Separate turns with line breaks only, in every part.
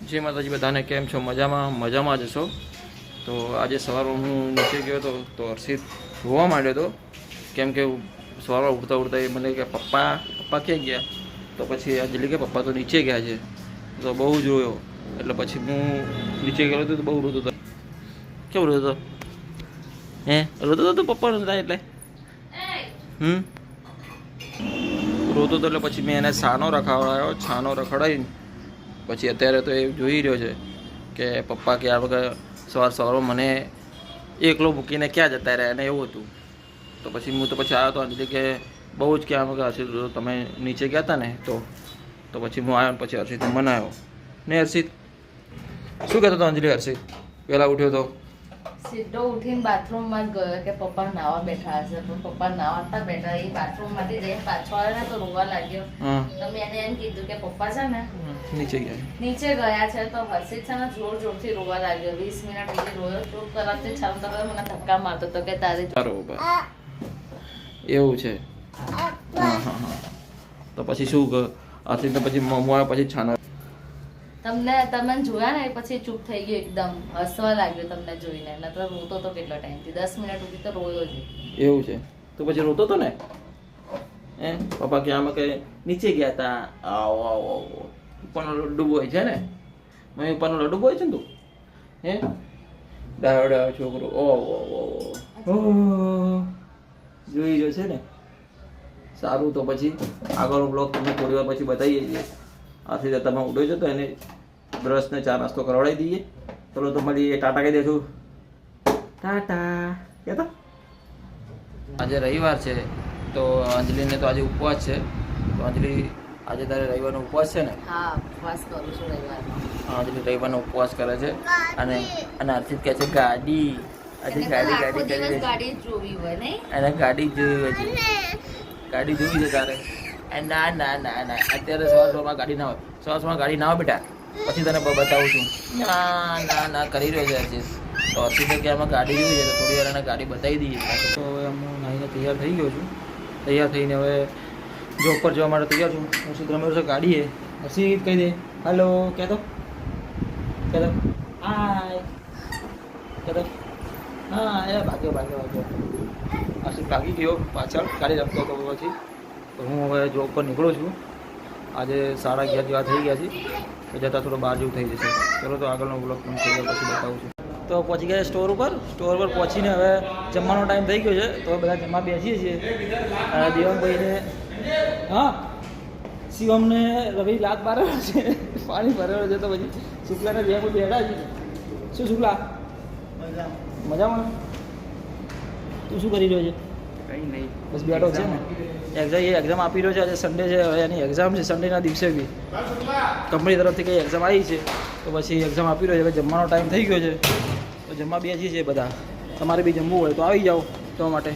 જય માતાજી બધાને, કેમ છો? મજામાં જ છો? તો આજે સવારમાં હું નીચે ગયો હતો તો હર્ષિત રોવા માંડ્યો હતો, કેમ કે સવારમાં ઉઠતા ઉઠતા એ મને કે પપ્પા ક્યાં ગયા? તો પછી અંજલિ કે પપ્પા તો નીચે ગયા છે. તો બહુ જ રોયો. એટલે પછી હું નીચે ગયો હતો તો બહુ રોતો હતો. કેવું રોતો હતો? રોતો હતો પપ્પા નતા એટલે રોતો હતો. એટલે પછી મેં એને છાનો રખડાવીને પછી અત્યારે તો એ જોઈ રહ્યો છે કે પપ્પા કે આ વખત સવારમાં મને એકલો મૂકીને ક્યાં જતા રહ્યા, અને એવું હતું. તો પછી હું તો પછી આવ્યો હતો અંજલિ કે બહુ જ કે આ વખત હર્ષિત તમે નીચે ગયા હતા ને, તો પછી હું આવ્યો ને પછી હર્ષિત મને આવ્યો ને. હર્ષિત શું કહેતો હતો અંજલિ? હર્ષિત પહેલાં ઉઠ્યો તો
સીધો ઉઠીને બાથરૂમમાં જ ગયો કે પપ્પા નાવા બેઠા હશે, પણ પપ્પા નાવા બેઠા એ બાથરૂમમાંથી જઈને પાછો આવ્યો ને તો રોવા લાગ્યો. તો મેં એને એમ કીધું કે પપ્પા છે ને નીચે ગયા છે. તો હર્ષિત છે ને જોરથી રોવા લાગ્યો. 20 મિનિટ સુધી રોયો. ચૂપ કરાવતી ચાલુ તરત મને ધક્કા મારતો હતો કે તારી
બરોબર એવું છે. હા. તો પછી શું હર્ષિત તો પછી મોયા પછી છાના
તમે જોયા ને પછી ચૂપ થઈ ગયો, એકદમ હસવા લાગ્યો તમને જોઈને. નતર રોતો તો કેટલો ટાઈમથી 10 મિનિટ સુધી તો રોયો જ. એવું છે.
તો પછી રોતો તો ને પપ્પા કે આમાં કે નીચે ગયા હતા. આવો ઉપરનો લડ્ડુ બોય છે ને, મમ્મી ઉપરનો લડ્ડુ બોય છે ને તું ડાયો છોકરો. જોઈ રહ્યો છે ને. સારું, તો પછી આગળનો બ્લોગ તમને થોડી વાર પછી બતાવીએ છીએ. આથી તમે ઉડો છો તો એને બ્રશ ને ચા નાસ્તો કરાવડાવી દઈએ. ચલો તો મળીએ. ટાટા કહી દેશું. ટાટા કહેતા. આજે રવિવાર છે તો અંજલિને તો આજે ઉપવાસ છે. તો અંજલિ આજે તારે રવિવારનો ઉપવાસ છે ને?
હા, ઉપવાસ કરું છું રવિવારનો.
અંજલિ રવિવારનો ઉપવાસ કરે છે. અને હર્ષિત કહે છે ગાડી. આજે ગાડી
જોવી હોય ને,
એને ગાડી જોવી હોય છે. ગાડી જોવી છે તારે? ના અત્યારે સવારમાં ગાડી ના હોય. સવારમાં ગાડી ના હોય બેટા, પછી તને બતાવું છું. ના કરી રહ્યો છે હર્ષિત. તો હર્ષિતે કે આમાં ગાડી જોઈ છે તો થોડી વાર એને ગાડી બતાવી દઈએ. તો હવે હું નાહીને તૈયાર થઈ ગયો છું. તૈયાર થઈને હવે જોબ પર જવા માટે તૈયાર છું. હર્ષિત રમેશ છે ગાડી. હર્ષિત કહી દે હાલો. કહેતો હાય. કહેતો હા. એ ભાગ્યો. હર્ષિત ભાગી ગયો પાછળ, ગાડી રમતો હતો. પછી તો હું હવે જોબ પર નીકળું છું. આજે 11:30 જેવા થઈ ગયા છે. તો જતાં થોડો બહાર જેવું થઈ જશે. ચલો તો આગળનો બ્લોગ પણ થઈ ગયો પછી બતાવું છું. તો પહોંચી ગયા સ્ટોર ઉપર પહોંચીને હવે જમવાનો ટાઈમ થઈ ગયો છે. તો બધા જમવા બેસીએ છીએ. દેવમભાઈને શિવમને રવિ લાત મારેલો છે, પાણી ભરેલો છે. તો પછી શુક્લાને બે કોઈ બેઠા છે. શું શુક્લા મજામાં? તું શું કરી રહ્યો છે?
કંઈ નહીં,
બસ બેઠો છે ને. એક્ઝામ આપી રહ્યો છે. આજે સન્ડે છે, હવે એની એક્ઝામ છે. સન્ડેના દિવસે બી કંપની તરફથી કંઈ એક્ઝામ આવી છે તો પછી એક્ઝામ આપી રહ્યો છે. હવે જમવાનો ટાઈમ થઈ ગયો છે તો જમવા બેસીએ છીએ બધા. તમારે બી જમવું હોય તો આવી જાઓ જમવા માટે.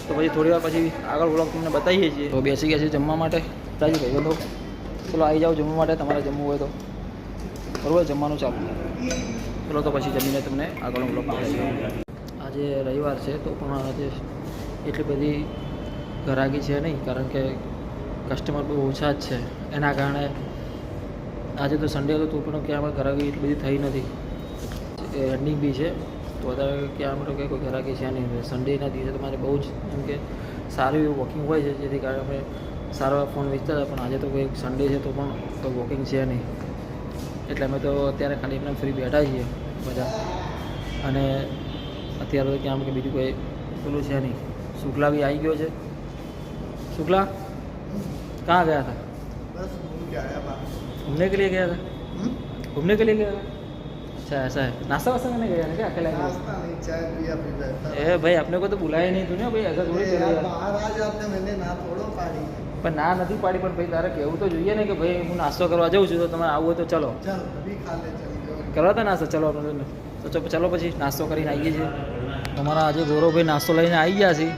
તો પછી થોડી વાર પછી આગળ વ્લોગ તમને બતાવીએ છીએ. તો બેસી ગયા છે જમવા માટે. તાજી ભાઈ બંધો ચલો આવી જાઓ જમવા માટે, તમારે જમવું હોય તો. બરાબર, જમવાનું ચાલુ. ચલો તો પછી જમીને તમને આગળનો વ્લોગ બતાવીએ. આજે રવિવાર છે તો પણ આજે એટલી બધી ગ્રાહકી છે નહીં, કારણ કે કસ્ટમર બહુ ઓછા જ છે. એના કારણે આજે તો સન્ડે હતો તો પણ ક્યાં પણ ગ્રાહકી એટલી બધી થઈ નથી. એન્ડિંગ બી છે તો વધારે ક્યાં માટે કોઈ ગ્રાહકી છે નહીં. સન્ડેના દિવસે તમારે બહુ જ એમ કે સારું એવું વોકિંગ હોય છે, જેથી કારણે અમે સારા ફોન વેચતા હતા. પણ આજે તો કોઈ સન્ડે છે તો પણ તો વોકિંગ છે નહીં. એટલે અમે તો અત્યારે ખાલી એમને ફ્રી બેઠા છીએ બધા. અને અત્યારે તો ક્યાં કે બીજું કોઈ પેલું છે નહીં. શુક્લા બી આવી ગયો છે. शुक्ला कहाँ गया था?
बस घूम के आया बाहर।
घूमने के लिए गया था? घूमने के लिए गया था? अच्छा ऐसा है. नाश्ता वास्ता करने गया था क्या? अकेला
नाश्ता नहीं, चाय पिया फिर बैठा।
भाई अपने को तो बुलाया नहीं तूने भाई. ऐसा थोड़ी
यार बाहर आ जाते, मैंने ना થોડો પાડી.
પણ ના નથી પાડી, પણ ભાઈ તારે કહેવું તો જોઈએ ને કે ભાઈ હું નાસ્તો કરવા જાઉં છું તો તમે આવું હોય તો ચલો.
ચાલ અભી ખા લે, ચલ
કરવા તો નાસ્તો. ચલો તો ચલો પછી નાસ્તો કરીને આવીએ છીએ. તમારા આજે ગૌરવભાઈ નાસ્તો લઈને આવી ગયા છે.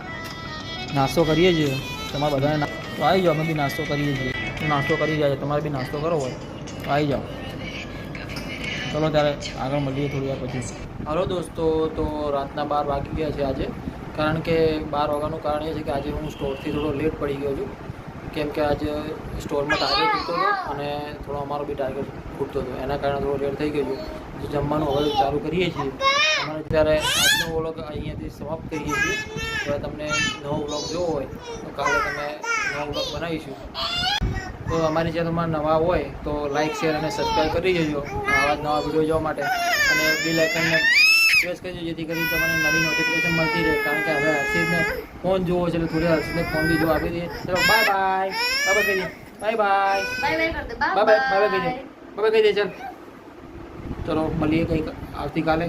નાસ્તો કરીએ છીએ તમારે બધાને. તો આવી જાઓ, અમે બી નાસ્તો કરીએ છીએ. નાસ્તો કરી જાય, તમારે બી નાસ્તો કરવો હોય તો આવી જાઓ. ચલો ત્યારે આગળ મળીએ થોડી વાર પછી. હાલો દોસ્તો, તો રાતના 12 વાગી ગયા છે આજે. કારણ કે 12 વાગ્યાનું કારણ એ છે કે આજે હું સ્ટોરથી થોડો લેટ પડી ગયો છું. કેમ કે આજે સ્ટોરમાં ટાર્ગેટ હતો અને થોડો અમારો બી ટાર્ગેટ ખૂટતો હતો, એના કારણે થોડો લેટ થઈ ગયો છે. જમવાનું હવે ચાલુ કરીએ છીએ. અમારે ત્યારે આજનો વ્લોગ અહીંયાથી સમાપ્ત કરીએ છીએ. હવે તમને નવો વ્લોગ જોવો હોય તો કાલે તમે નવો વ્લોગ બનાવીશું. તો અમારી ચેનલમાં નવા હોય તો લાઇક શેર અને સબસ્ક્રાઈબ કરી દેજો આવા જ નવા વિડીયો જોવા માટે, અને બેલ આઇકનને પ્રેસ કરજો જેથી કરીને તમને નવી નોટિફિકેશન મળતી રહે. કારણ કે હવે હર્ષિતને ફોન જોવો છે એટલે થોડી હર્ષિતને ફોન બી જો આપી દઈએ. ચલો બાય બાય, બાય કહી દે, બાય બાય,
બાય બાય કર દે,
બાય બાય, બાય કહી દે, બાય કહી દે. ચાલ ચલો મળીએ કંઈક આવતીકાલે.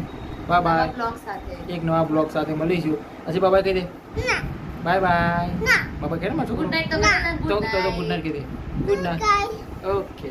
બાય બાય,
બ્લોગ સાથે
એક નવા બ્લોગ સાથે મળીશું. હજી બાય કહી દે, બાય બાય, બાય કહે ને મારા છોકરો.
ગુડ નાઇટ તો
તો ગુડ નાઇટ કહી દે, ગુડ નાઇટ. ઓકે.